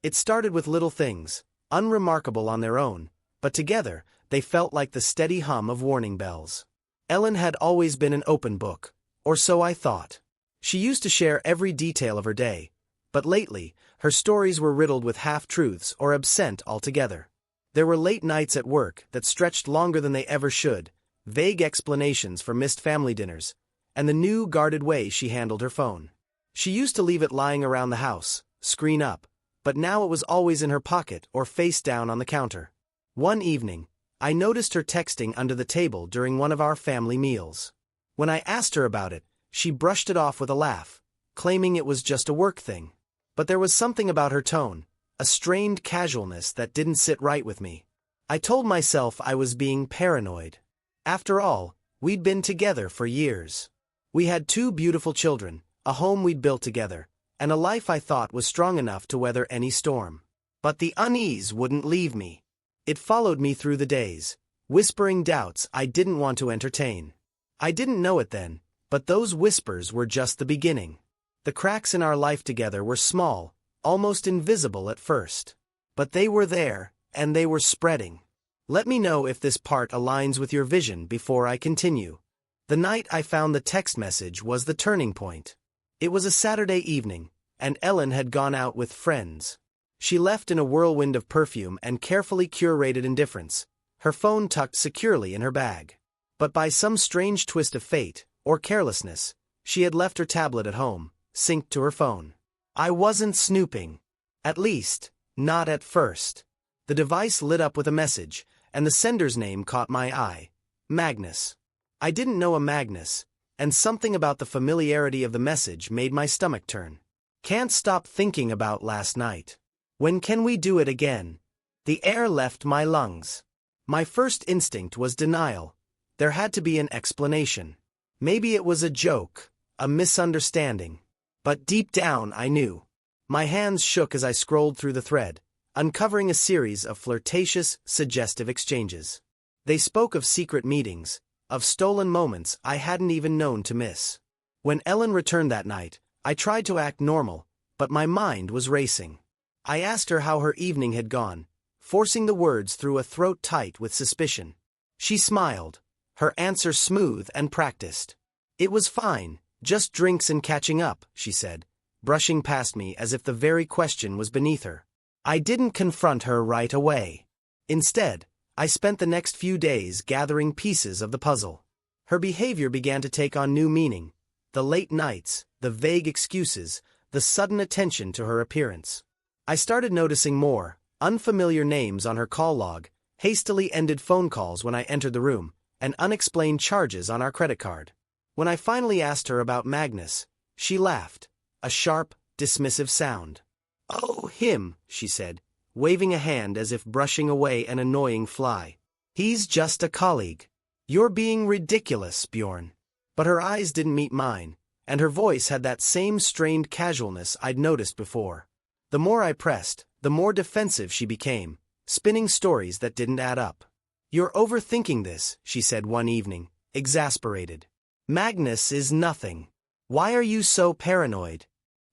It started with little things, unremarkable on their own, but together, they felt like the steady hum of warning bells. Ellen had always been an open book, or so I thought. She used to share every detail of her day, but lately, her stories were riddled with half-truths or absent altogether. There were late nights at work that stretched longer than they ever should, vague explanations for missed family dinners, and the new guarded way she handled her phone. She used to leave it lying around the house, screen up, but now it was always in her pocket or face down on the counter. One evening, I noticed her texting under the table during one of our family meals. When I asked her about it, she brushed it off with a laugh, claiming it was just a work thing. But there was something about her tone, a strained casualness that didn't sit right with me. I told myself I was being paranoid. After all, we'd been together for years. We had 2 beautiful children, a home we'd built together, and a life I thought was strong enough to weather any storm. But the unease wouldn't leave me. It followed me through the days, whispering doubts I didn't want to entertain. I didn't know it then, but those whispers were just the beginning. The cracks in our life together were small, almost invisible at first. But they were there, and they were spreading. Let me know if this part aligns with your vision before I continue. The night I found the text message was the turning point. It was a Saturday evening, and Ellen had gone out with friends. She left in a whirlwind of perfume and carefully curated indifference, her phone tucked securely in her bag. But by some strange twist of fate, or carelessness, she had left her tablet at home, synced to her phone. I wasn't snooping. At least, not at first. The device lit up with a message, and the sender's name caught my eye. Magnus. I didn't know a Magnus, and something about the familiarity of the message made my stomach turn. Can't stop thinking about last night. When can we do it again? The air left my lungs. My first instinct was denial. There had to be an explanation. Maybe it was a joke, a misunderstanding. But deep down I knew. My hands shook as I scrolled through the thread, uncovering a series of flirtatious, suggestive exchanges. They spoke of secret meetings, of stolen moments I hadn't even known to miss. When Ellen returned that night, I tried to act normal, but my mind was racing. I asked her how her evening had gone, forcing the words through a throat tight with suspicion. She smiled, her answer smooth and practiced. It was fine, just drinks and catching up, she said, brushing past me as if the very question was beneath her. I didn't confront her right away. Instead, I spent the next few days gathering pieces of the puzzle. Her behavior began to take on new meaning. The late nights, the vague excuses, the sudden attention to her appearance. I started noticing more, unfamiliar names on her call log, hastily ended phone calls when I entered the room, and unexplained charges on our credit card. When I finally asked her about Magnus, she laughed, a sharp, dismissive sound. "Oh, him," she said, waving a hand as if brushing away an annoying fly. "He's just a colleague. You're being ridiculous, Bjorn." But her eyes didn't meet mine, and her voice had that same strained casualness I'd noticed before. The more I pressed, the more defensive she became, spinning stories that didn't add up. "You're overthinking this," she said one evening, exasperated. "Magnus is nothing. Why are you so paranoid?"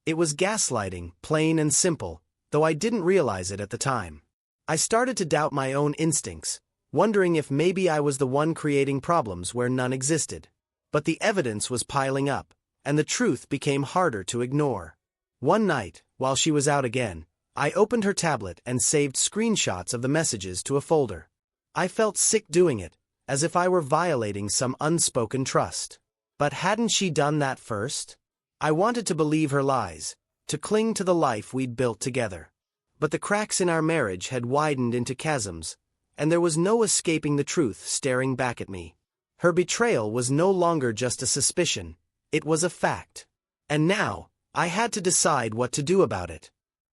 It was gaslighting, plain and simple, though I didn't realize it at the time. I started to doubt my own instincts, wondering if maybe I was the one creating problems where none existed. But the evidence was piling up, and the truth became harder to ignore. One night, while she was out again, I opened her tablet and saved screenshots of the messages to a folder. I felt sick doing it, as if I were violating some unspoken trust. But hadn't she done that first? I wanted to believe her lies, to cling to the life we'd built together. But the cracks in our marriage had widened into chasms, and there was no escaping the truth staring back at me. Her betrayal was no longer just a suspicion, it was a fact. And now, I had to decide what to do about it.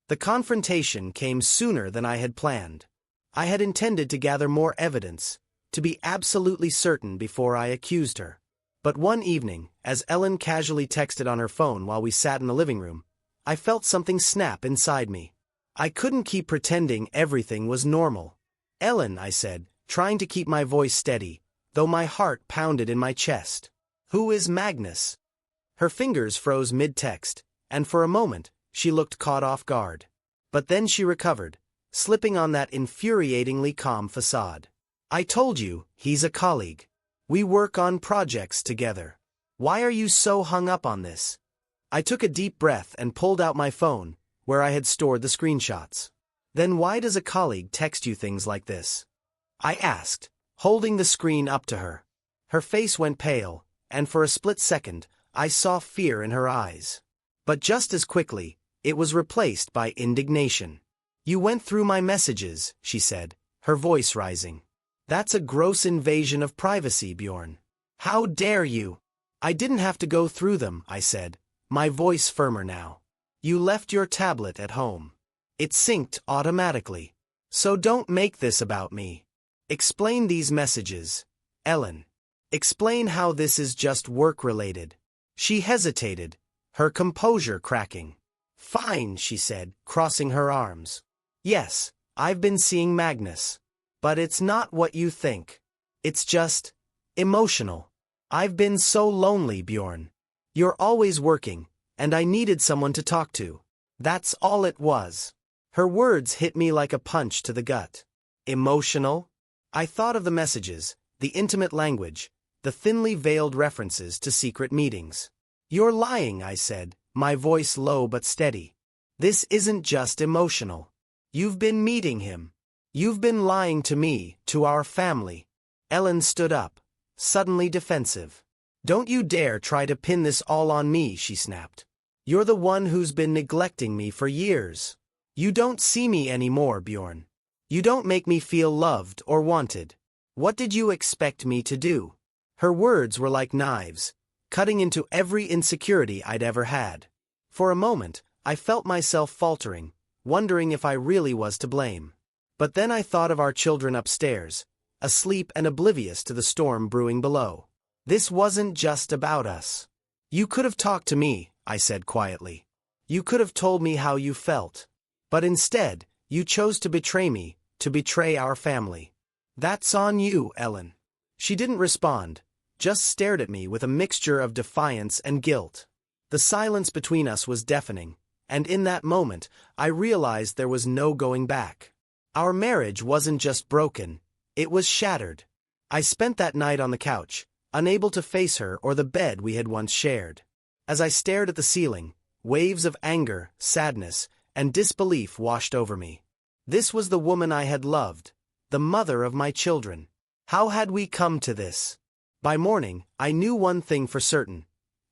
The confrontation came sooner than I had planned. I had intended to gather more evidence, to be absolutely certain before I accused her. But one evening, as Ellen casually texted on her phone while we sat in the living room, I felt something snap inside me. I couldn't keep pretending everything was normal. "Ellen," I said, trying to keep my voice steady, though my heart pounded in my chest. "Who is Magnus?" Her fingers froze mid-text, and for a moment, she looked caught off guard. But then she recovered, slipping on that infuriatingly calm facade. I told you, he's a colleague. We work on projects together. Why are you so hung up on this? I took a deep breath and pulled out my phone, where I had stored the screenshots. Then why does a colleague text you things like this? I asked, holding the screen up to her. Her face went pale, and for a split second, I saw fear in her eyes. But just as quickly, it was replaced by indignation. You went through my messages, she said, her voice rising. That's a gross invasion of privacy, Bjorn. How dare you? I didn't have to go through them, I said, my voice firmer now. You left your tablet at home. It synced automatically. So don't make this about me. Explain these messages, Ellen. Explain how this is just work-related. She hesitated, her composure cracking. Fine, she said, crossing her arms. Yes, I've been seeing Magnus. But it's not what you think. It's just emotional. I've been so lonely, Bjorn. You're always working, and I needed someone to talk to. That's all it was. Her words hit me like a punch to the gut. Emotional? I thought of the messages, the intimate language, the thinly veiled references to secret meetings. You're lying, I said, my voice low but steady. This isn't just emotional. You've been meeting him. You've been lying to me, to our family. Ellen stood up, suddenly defensive. Don't you dare try to pin this all on me, she snapped. You're the one who's been neglecting me for years. You don't see me anymore, Bjorn. You don't make me feel loved or wanted. What did you expect me to do? Her words were like knives, cutting into every insecurity I'd ever had. For a moment, I felt myself faltering, wondering if I really was to blame. But then I thought of our children upstairs, asleep and oblivious to the storm brewing below. This wasn't just about us. You could have talked to me, I said quietly. You could have told me how you felt. But instead, you chose to betray me, to betray our family. That's on you, Ellen. She didn't respond, just stared at me with a mixture of defiance and guilt. The silence between us was deafening, and in that moment, I realized there was no going back. Our marriage wasn't just broken, it was shattered. I spent that night on the couch, unable to face her or the bed we had once shared. As I stared at the ceiling, waves of anger, sadness, and disbelief washed over me. This was the woman I had loved, the mother of my children. How had we come to this? By morning, I knew one thing for certain.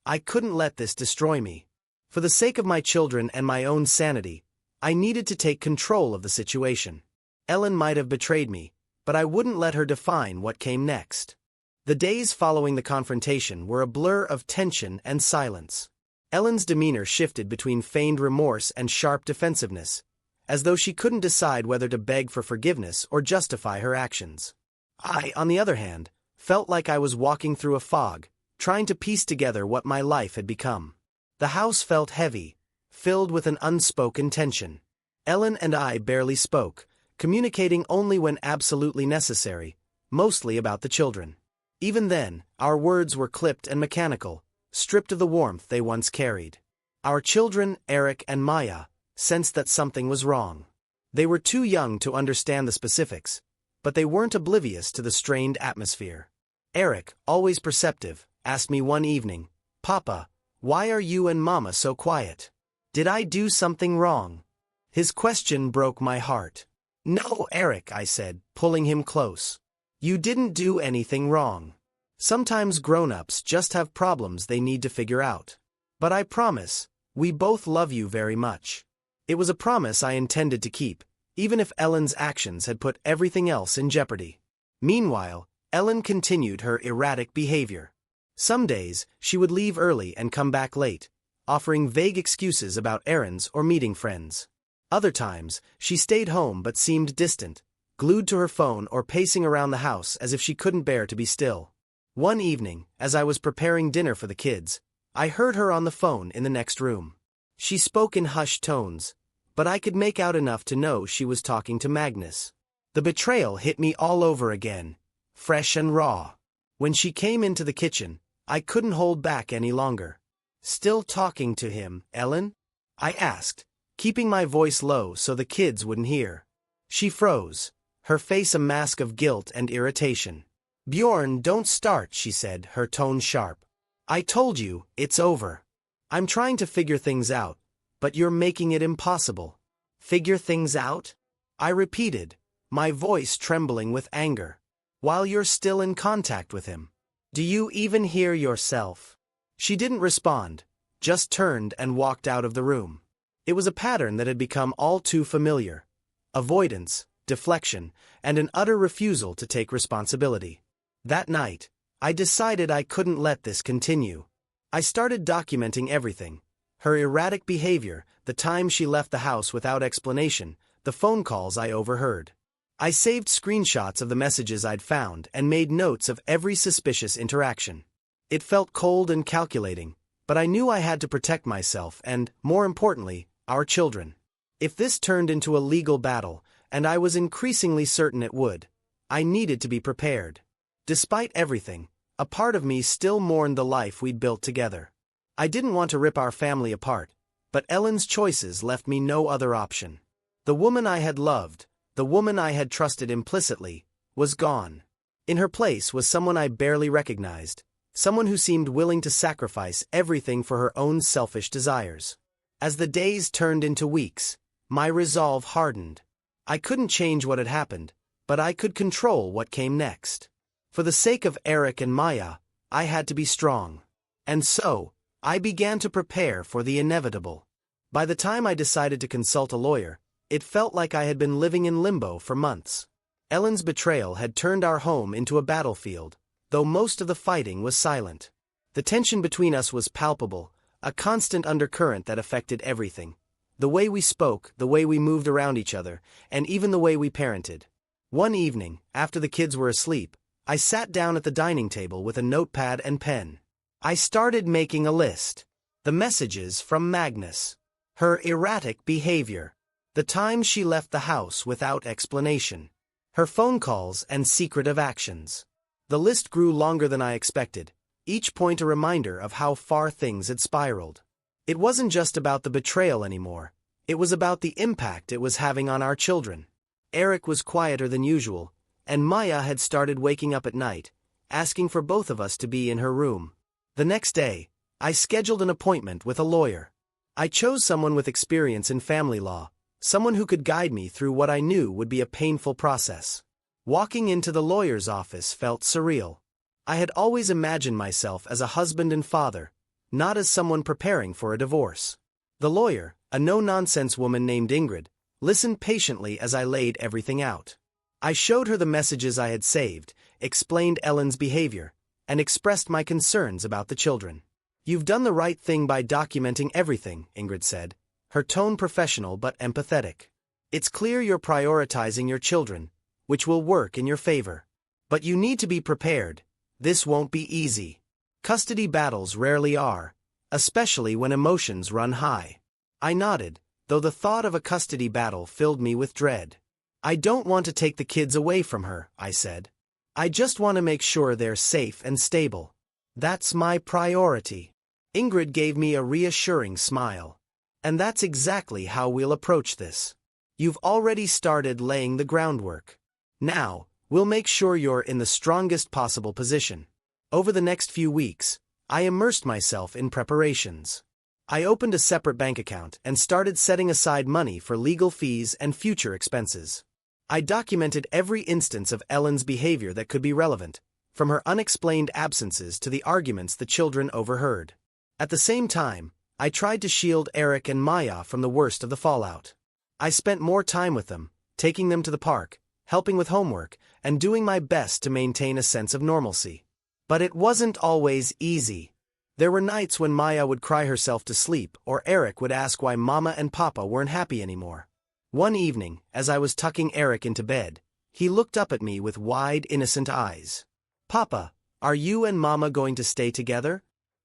I couldn't let this destroy me. For the sake of my children and my own sanity, I needed to take control of the situation. Ellen might have betrayed me, but I wouldn't let her define what came next. The days following the confrontation were a blur of tension and silence. Ellen's demeanor shifted between feigned remorse and sharp defensiveness, as though she couldn't decide whether to beg for forgiveness or justify her actions. I, on the other hand, felt like I was walking through a fog, trying to piece together what my life had become. The house felt heavy, filled with an unspoken tension. Ellen and I barely spoke, communicating only when absolutely necessary, mostly about the children. Even then, our words were clipped and mechanical, stripped of the warmth they once carried. Our children, Eric and Maya, sensed that something was wrong. They were too young to understand the specifics, but they weren't oblivious to the strained atmosphere. Eric, always perceptive, asked me one evening, "Papa, why are you and Mama so quiet? Did I do something wrong?" His question broke my heart. "No, Eric," I said, pulling him close. "You didn't do anything wrong. Sometimes grown-ups just have problems they need to figure out. But I promise, we both love you very much." It was a promise I intended to keep, even if Ellen's actions had put everything else in jeopardy. Meanwhile, Ellen continued her erratic behavior. Some days, she would leave early and come back late, offering vague excuses about errands or meeting friends. Other times, she stayed home but seemed distant, glued to her phone or pacing around the house as if she couldn't bear to be still. One evening, as I was preparing dinner for the kids, I heard her on the phone in the next room. She spoke in hushed tones, but I could make out enough to know she was talking to Magnus. The betrayal hit me all over again, fresh and raw. When she came into the kitchen, I couldn't hold back any longer. "Still talking to him, Ellen?" I asked, keeping my voice low so the kids wouldn't hear. She froze, her face a mask of guilt and irritation. "Bjorn, don't start," she said, her tone sharp. "I told you, it's over. I'm trying to figure things out, but you're making it impossible." "Figure things out?" I repeated, my voice trembling with anger. "While you're still in contact with him. Do you even hear yourself?" She didn't respond, just turned and walked out of the room. It was a pattern that had become all too familiar. Avoidance, deflection, and an utter refusal to take responsibility. That night, I decided I couldn't let this continue. I started documenting everything. Her erratic behavior, the time she left the house without explanation, the phone calls I overheard. I saved screenshots of the messages I'd found and made notes of every suspicious interaction. It felt cold and calculating, but I knew I had to protect myself and, more importantly, our children. If this turned into a legal battle, and I was increasingly certain it would, I needed to be prepared. Despite everything, a part of me still mourned the life we'd built together. I didn't want to rip our family apart, but Ellen's choices left me no other option. The woman I had loved, the woman I had trusted implicitly, was gone. In her place was someone I barely recognized, someone who seemed willing to sacrifice everything for her own selfish desires. As the days turned into weeks, my resolve hardened. I couldn't change what had happened, but I could control what came next. For the sake of Eric and Maya, I had to be strong. And so, I began to prepare for the inevitable. By the time I decided to consult a lawyer, it felt like I had been living in limbo for months. Ellen's betrayal had turned our home into a battlefield, though most of the fighting was silent. The tension between us was palpable, a constant undercurrent that affected everything. The way we spoke, the way we moved around each other, and even the way we parented. One evening, after the kids were asleep, I sat down at the dining table with a notepad and pen. I started making a list. The messages from Magnus. Her erratic behavior. The time she left the house without explanation. Her phone calls and secretive actions. The list grew longer than I expected, each point a reminder of how far things had spiraled. It wasn't just about the betrayal anymore. It was about the impact it was having on our children. Eric was quieter than usual, and Maya had started waking up at night, asking for both of us to be in her room. The next day, I scheduled an appointment with a lawyer. I chose someone with experience in family law, someone who could guide me through what I knew would be a painful process. Walking into the lawyer's office felt surreal. I had always imagined myself as a husband and father, not as someone preparing for a divorce. The lawyer, a no-nonsense woman named Ingrid, listened patiently as I laid everything out. I showed her the messages I had saved, explained Ellen's behavior, and expressed my concerns about the children. "You've done the right thing by documenting everything," Ingrid said, her tone professional but empathetic. "It's clear you're prioritizing your children, which will work in your favor. But you need to be prepared. This won't be easy. Custody battles rarely are, especially when emotions run high." I nodded, though the thought of a custody battle filled me with dread. "I don't want to take the kids away from her," I said. "I just want to make sure they're safe and stable. That's my priority." Ingrid gave me a reassuring smile. "And that's exactly how we'll approach this. You've already started laying the groundwork. Now, we'll make sure you're in the strongest possible position." Over the next few weeks, I immersed myself in preparations. I opened a separate bank account and started setting aside money for legal fees and future expenses. I documented every instance of Ellen's behavior that could be relevant, from her unexplained absences to the arguments the children overheard. At the same time, I tried to shield Eric and Maya from the worst of the fallout. I spent more time with them, taking them to the park, helping with homework, and doing my best to maintain a sense of normalcy. But it wasn't always easy. There were nights when Maya would cry herself to sleep or Eric would ask why Mama and Papa weren't happy anymore. One evening, as I was tucking Eric into bed, he looked up at me with wide, innocent eyes. "Papa, are you and Mama going to stay together?"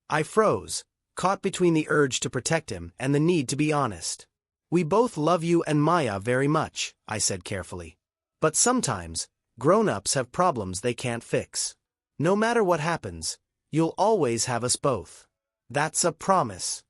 I froze, caught between the urge to protect him and the need to be honest. "We both love you and Maya very much," I said carefully. "But sometimes, grown-ups have problems they can't fix. No matter what happens, you'll always have us both. That's a promise."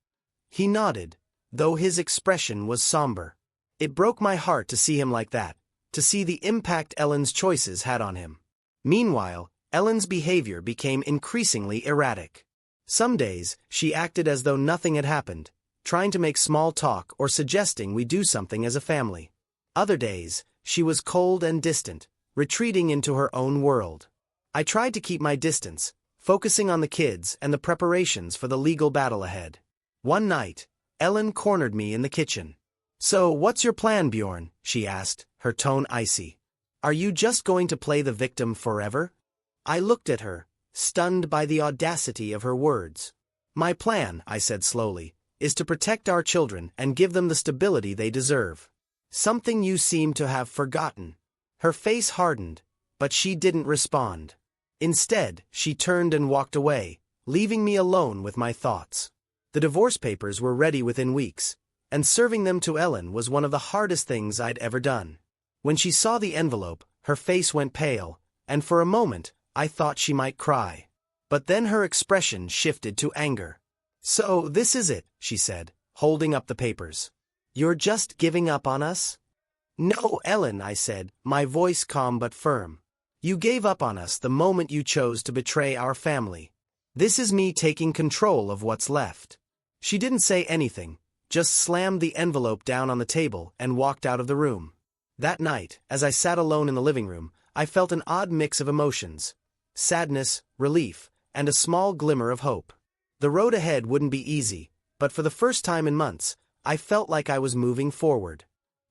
He nodded, though his expression was somber. It broke my heart to see him like that, to see the impact Ellen's choices had on him. Meanwhile, Ellen's behavior became increasingly erratic. Some days, she acted as though nothing had happened, trying to make small talk or suggesting we do something as a family. Other days, she was cold and distant, retreating into her own world. I tried to keep my distance, focusing on the kids and the preparations for the legal battle ahead. One night, Ellen cornered me in the kitchen. "So, what's your plan, Bjorn?" she asked, her tone icy. "Are you just going to play the victim forever?" I looked at her, stunned by the audacity of her words. "My plan," I said slowly, "is to protect our children and give them the stability they deserve." "Something you seem to have forgotten." Her face hardened, but she didn't respond. Instead, she turned and walked away, leaving me alone with my thoughts. The divorce papers were ready within weeks, and serving them to Ellen was one of the hardest things I'd ever done. When she saw the envelope, her face went pale, and for a moment, I thought she might cry. But then her expression shifted to anger. "So this is it," she said, holding up the papers. "You're just giving up on us?" "No, Ellen," I said, my voice calm but firm. "You gave up on us the moment you chose to betray our family. This is me taking control of what's left." She didn't say anything, just slammed the envelope down on the table and walked out of the room. That night, as I sat alone in the living room, I felt an odd mix of emotions: sadness, relief, and a small glimmer of hope. The road ahead wouldn't be easy, but for the first time in months, I felt like I was moving forward.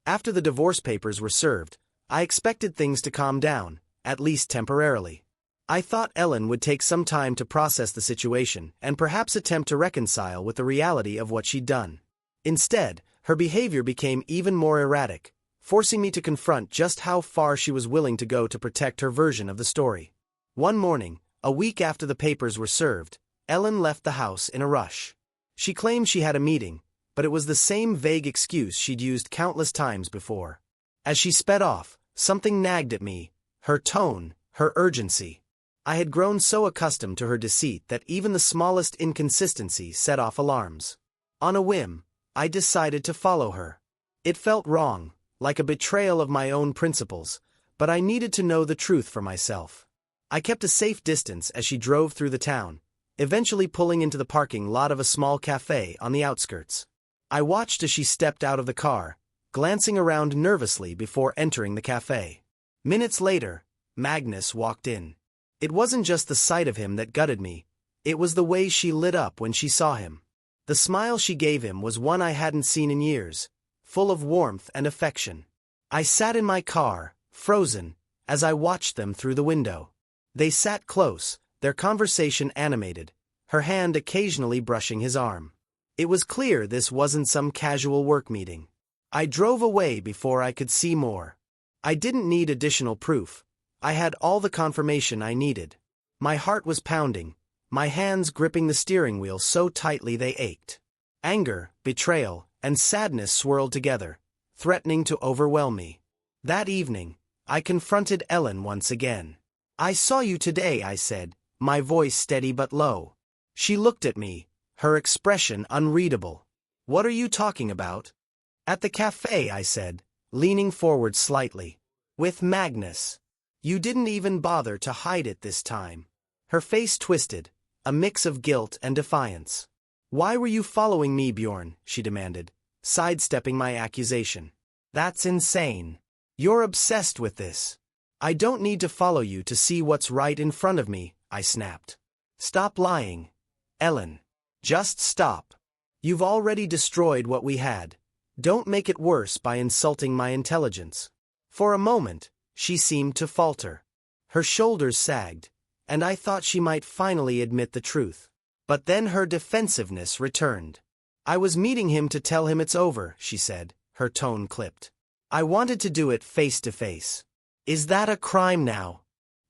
After the divorce papers were served, I expected things to calm down, at least temporarily. I thought Ellen would take some time to process the situation and perhaps attempt to reconcile with the reality of what she'd done. Instead, her behavior became even more erratic, forcing me to confront just how far she was willing to go to protect her version of the story. One morning, a week after the papers were served, Ellen left the house in a rush. She claimed she had a meeting, but it was the same vague excuse she'd used countless times before. As she sped off, something nagged at me: her tone, her urgency. I had grown so accustomed to her deceit that even the smallest inconsistency set off alarms. On a whim, I decided to follow her. It felt wrong, like a betrayal of my own principles, but I needed to know the truth for myself. I kept a safe distance as she drove through the town, eventually pulling into the parking lot of a small cafe on the outskirts. I watched as she stepped out of the car, glancing around nervously before entering the cafe. Minutes later, Magnus walked in. It wasn't just the sight of him that gutted me, it was the way she lit up when she saw him. The smile she gave him was one I hadn't seen in years, full of warmth and affection. I sat in my car, frozen, as I watched them through the window. They sat close, their conversation animated, her hand occasionally brushing his arm. It was clear this wasn't some casual work meeting. I drove away before I could see more. I didn't need additional proof. I had all the confirmation I needed. My heart was pounding, my hands gripping the steering wheel so tightly they ached. Anger, betrayal, and sadness swirled together, threatening to overwhelm me. That evening, I confronted Ellen once again. "I saw you today," I said, my voice steady but low. She looked at me, her expression unreadable. "What are you talking about?" "At the cafe," I said, leaning forward slightly. "With Magnus. You didn't even bother to hide it this time." Her face twisted, a mix of guilt and defiance. "Why were you following me, Bjorn?" she demanded, sidestepping my accusation. "That's insane. You're obsessed with this." "I don't need to follow you to see what's right in front of me," I snapped. "Stop lying, Ellen. Just stop. You've already destroyed what we had. Don't make it worse by insulting my intelligence." For a moment, she seemed to falter. Her shoulders sagged, and I thought she might finally admit the truth. But then her defensiveness returned. "I was meeting him to tell him it's over," she said, her tone clipped. "I wanted to do it face to face." "Is that a crime now?"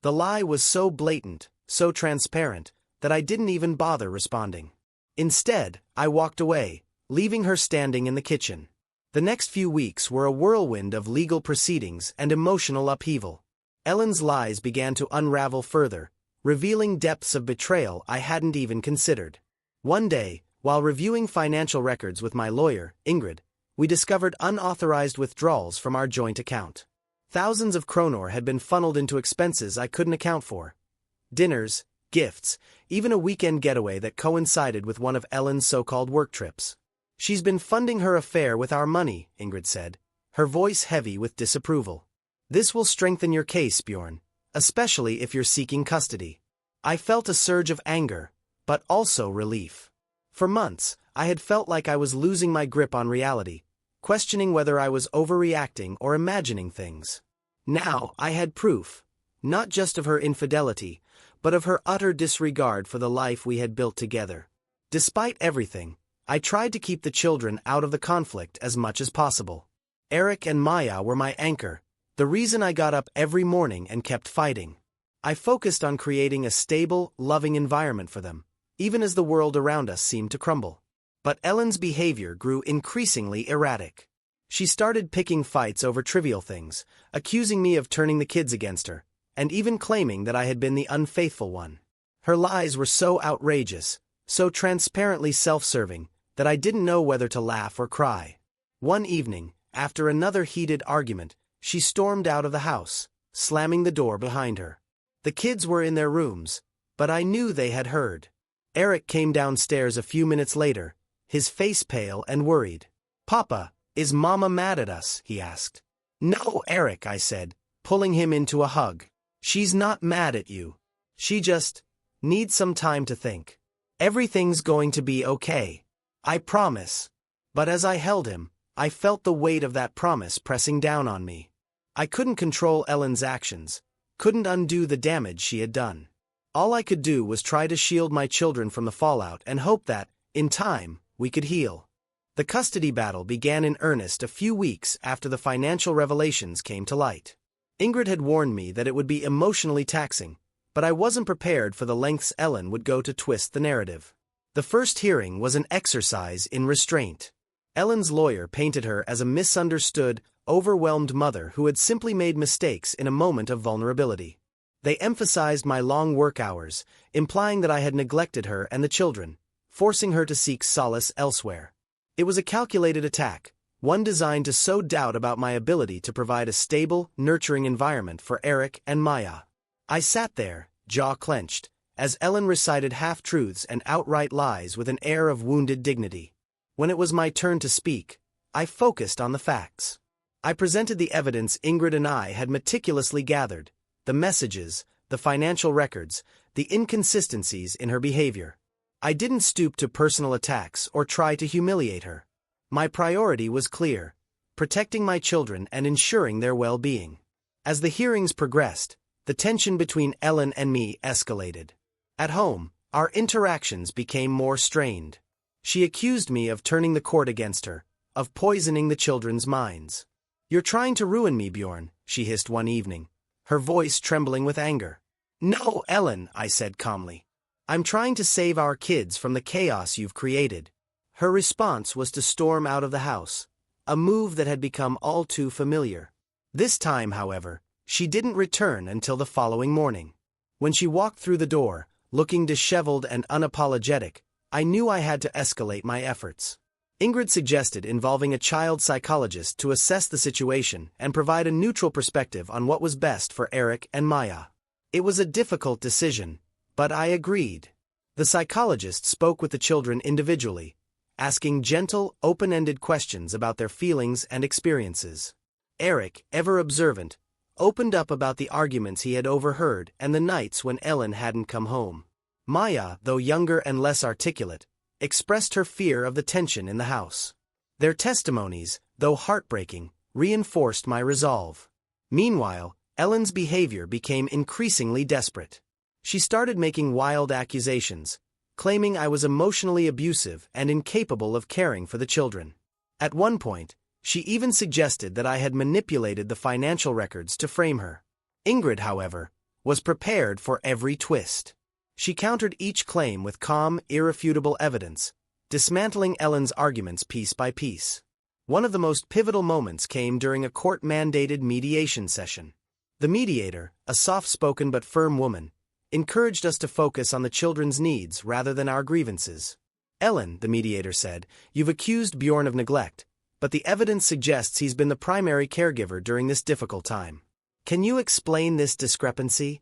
The lie was so blatant, so transparent, that I didn't even bother responding. Instead, I walked away, leaving her standing in the kitchen. The next few weeks were a whirlwind of legal proceedings and emotional upheaval. Ellen's lies began to unravel further, revealing depths of betrayal I hadn't even considered. One day, While reviewing financial records with my lawyer, Ingrid, we discovered unauthorized withdrawals from our joint account. Thousands of kronor had been funneled into expenses I couldn't account for. Dinners, gifts, even a weekend getaway that coincided with one of Ellen's so-called work trips. "She's been funding her affair with our money," Ingrid said, her voice heavy with disapproval. "This will strengthen your case, Bjorn, especially if you're seeking custody." I felt a surge of anger, but also relief. For months, I had felt like I was losing my grip on reality, questioning whether I was overreacting or imagining things. Now I had proof, not just of her infidelity, but of her utter disregard for the life we had built together. Despite everything, I tried to keep the children out of the conflict as much as possible. Eric and Maya were my anchor, the reason I got up every morning and kept fighting. I focused on creating a stable, loving environment for them, even as the world around us seemed to crumble. But Ellen's behavior grew increasingly erratic. She started picking fights over trivial things, accusing me of turning the kids against her, and even claiming that I had been the unfaithful one. Her lies were so outrageous, so transparently self-serving, that I didn't know whether to laugh or cry. One evening, after another heated argument, she stormed out of the house, slamming the door behind her. The kids were in their rooms, but I knew they had heard. Eric came downstairs a few minutes later, his face pale and worried. "Papa, is Mama mad at us?" he asked. "No, Eric," I said, pulling him into a hug. "She's not mad at you. She just needs some time to think. Everything's going to be okay. I promise." But as I held him, I felt the weight of that promise pressing down on me. I couldn't control Ellen's actions, couldn't undo the damage she had done. All I could do was try to shield my children from the fallout and hope that, in time, we could heal. The custody battle began in earnest a few weeks after the financial revelations came to light. Ingrid had warned me that it would be emotionally taxing, but I wasn't prepared for the lengths Ellen would go to twist the narrative. The first hearing was an exercise in restraint. Ellen's lawyer painted her as a misunderstood, overwhelmed mother who had simply made mistakes in a moment of vulnerability. They emphasized my long work hours, implying that I had neglected her and the children, forcing her to seek solace elsewhere. It was a calculated attack, one designed to sow doubt about my ability to provide a stable, nurturing environment for Eric and Maya. I sat there, jaw clenched, as Ellen recited half-truths and outright lies with an air of wounded dignity. When it was my turn to speak, I focused on the facts. I presented the evidence Ingrid and I had meticulously gathered, the messages, the financial records, the inconsistencies in her behavior. I didn't stoop to personal attacks or try to humiliate her. My priority was clear: protecting my children and ensuring their well-being. As the hearings progressed, the tension between Ellen and me escalated. At home, our interactions became more strained. She accused me of turning the court against her, of poisoning the children's minds. "You're trying to ruin me, Bjorn," she hissed one evening, her voice trembling with anger. "No, Ellen," I said calmly. "I'm trying to save our kids from the chaos you've created." Her response was to storm out of the house, a move that had become all too familiar. This time, however, she didn't return until the following morning. When she walked through the door, looking disheveled and unapologetic, I knew I had to escalate my efforts. Ingrid suggested involving a child psychologist to assess the situation and provide a neutral perspective on what was best for Eric and Maya. It was a difficult decision, but I agreed. The psychologist spoke with the children individually, asking gentle, open-ended questions about their feelings and experiences. Eric, ever observant, opened up about the arguments he had overheard and the nights when Ellen hadn't come home. Maya, though younger and less articulate, expressed her fear of the tension in the house. Their testimonies, though heartbreaking, reinforced my resolve. Meanwhile, Ellen's behavior became increasingly desperate. She started making wild accusations, claiming I was emotionally abusive and incapable of caring for the children. At one point, she even suggested that I had manipulated the financial records to frame her. Ingrid, however, was prepared for every twist. She countered each claim with calm, irrefutable evidence, dismantling Ellen's arguments piece by piece. One of the most pivotal moments came during a court-mandated mediation session. The mediator, a soft-spoken but firm woman, encouraged us to focus on the children's needs rather than our grievances. Ellen, the mediator said, you've accused Bjorn of neglect, but the evidence suggests he's been the primary caregiver during this difficult time. Can you explain this discrepancy?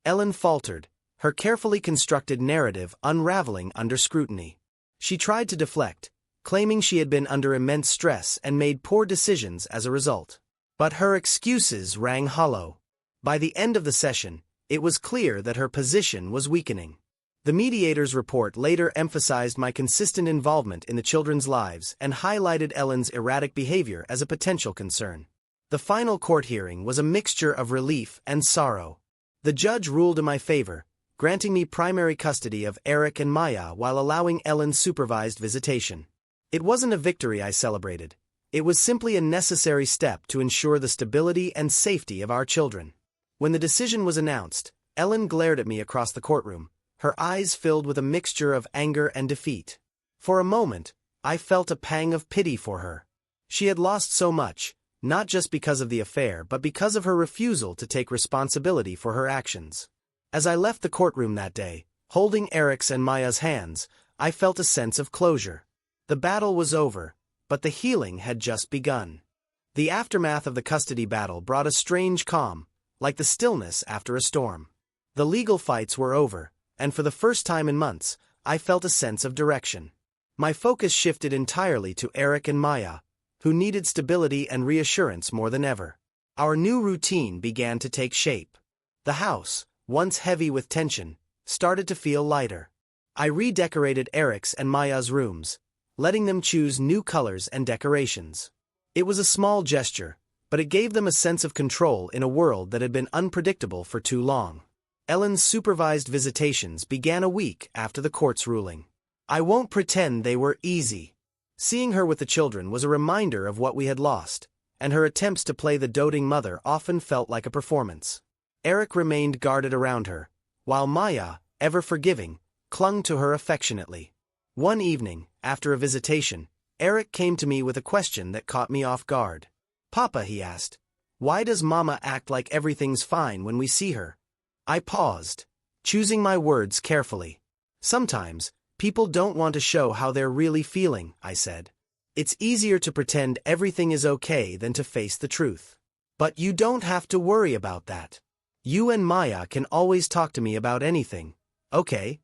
Ellen faltered, her carefully constructed narrative unraveling under scrutiny. She tried to deflect, claiming she had been under immense stress and made poor decisions as a result. But her excuses rang hollow. By the end of the session, it was clear that her position was weakening. The mediator's report later emphasized my consistent involvement in the children's lives and highlighted Ellen's erratic behavior as a potential concern. The final court hearing was a mixture of relief and sorrow. The judge ruled in my favor, granting me primary custody of Eric and Maya while allowing Ellen's supervised visitation. It wasn't a victory I celebrated. It was simply a necessary step to ensure the stability and safety of our children. When the decision was announced, Ellen glared at me across the courtroom, her eyes filled with a mixture of anger and defeat. For a moment, I felt a pang of pity for her. She had lost so much, not just because of the affair but because of her refusal to take responsibility for her actions. As I left the courtroom that day, holding Eric's and Maya's hands, I felt a sense of closure. The battle was over, but the healing had just begun. The aftermath of the custody battle brought a strange calm, like the stillness after a storm. The legal fights were over, and for the first time in months, I felt a sense of direction. My focus shifted entirely to Eric and Maya, who needed stability and reassurance more than ever. Our new routine began to take shape. The house, once heavy with tension, started to feel lighter. I redecorated Eric's and Maya's rooms, letting them choose new colors and decorations. It was a small gesture, but it gave them a sense of control in a world that had been unpredictable for too long. Ellen's supervised visitations began a week after the court's ruling. I won't pretend they were easy. Seeing her with the children was a reminder of what we had lost, and her attempts to play the doting mother often felt like a performance. Eric remained guarded around her, while Maya, ever forgiving, clung to her affectionately. One evening, after a visitation, Eric came to me with a question that caught me off guard. "Papa," he asked, "why does Mama act like everything's fine when we see her?" I paused, choosing my words carefully. "Sometimes, people don't want to show how they're really feeling," I said. "It's easier to pretend everything is okay than to face the truth. But you don't have to worry about that. You and Maya can always talk to me about anything, okay?"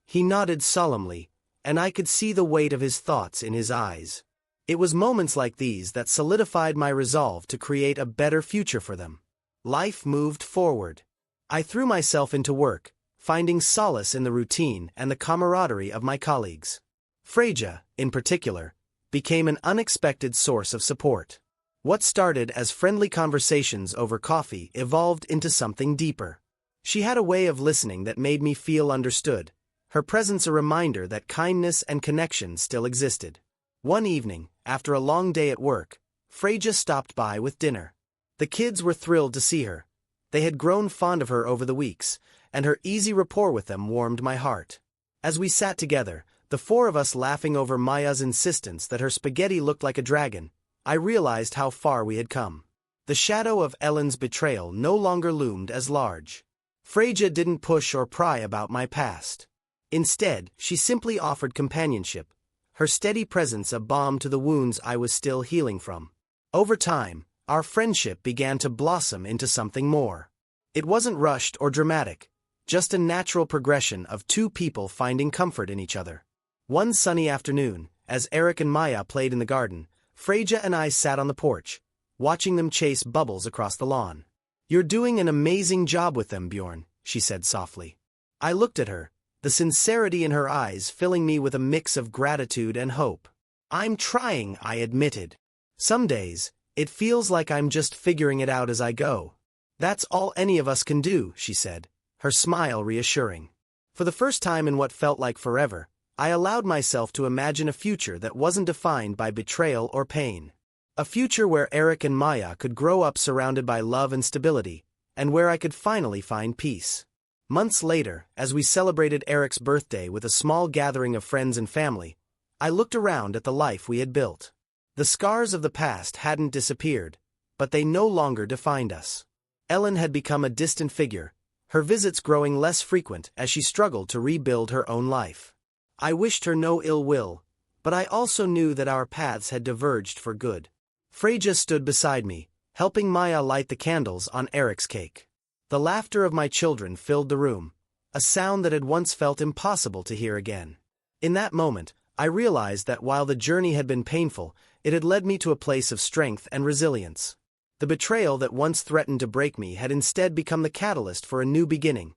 He nodded solemnly, and I could see the weight of his thoughts in his eyes. It was moments like these that solidified my resolve to create a better future for them. Life moved forward. I threw myself into work, finding solace in the routine and the camaraderie of my colleagues. Freja, in particular, became an unexpected source of support. What started as friendly conversations over coffee evolved into something deeper. She had a way of listening that made me feel understood, her presence a reminder that kindness and connection still existed. One evening, after a long day at work, Freja stopped by with dinner. The kids were thrilled to see her. They had grown fond of her over the weeks, and her easy rapport with them warmed my heart. As we sat together, the four of us laughing over Maya's insistence that her spaghetti looked like a dragon, I realized how far we had come. The shadow of Ellen's betrayal no longer loomed as large. Freja didn't push or pry about my past. Instead, she simply offered companionship, her steady presence a balm to the wounds I was still healing from. Over time, our friendship began to blossom into something more. It wasn't rushed or dramatic, just a natural progression of two people finding comfort in each other. One sunny afternoon, as Eric and Maya played in the garden, Freja and I sat on the porch, watching them chase bubbles across the lawn. "You're doing an amazing job with them, Bjorn," she said softly. I looked at her, the sincerity in her eyes filling me with a mix of gratitude and hope. "I'm trying," I admitted. "Some days, it feels like I'm just figuring it out as I go." "That's all any of us can do," she said, her smile reassuring. For the first time in what felt like forever, I allowed myself to imagine a future that wasn't defined by betrayal or pain. A future where Eric and Maya could grow up surrounded by love and stability, and where I could finally find peace. Months later, as we celebrated Eric's birthday with a small gathering of friends and family, I looked around at the life we had built. The scars of the past hadn't disappeared, but they no longer defined us. Ellen had become a distant figure, her visits growing less frequent as she struggled to rebuild her own life. I wished her no ill will, but I also knew that our paths had diverged for good. Freja stood beside me, helping Maya light the candles on Eric's cake. The laughter of my children filled the room, a sound that had once felt impossible to hear again. In that moment, I realized that while the journey had been painful, it had led me to a place of strength and resilience. The betrayal that once threatened to break me had instead become the catalyst for a new beginning,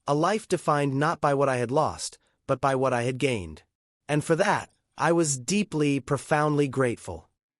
a life defined not by what I had lost, but by what I had gained. And for that, I was deeply, profoundly grateful.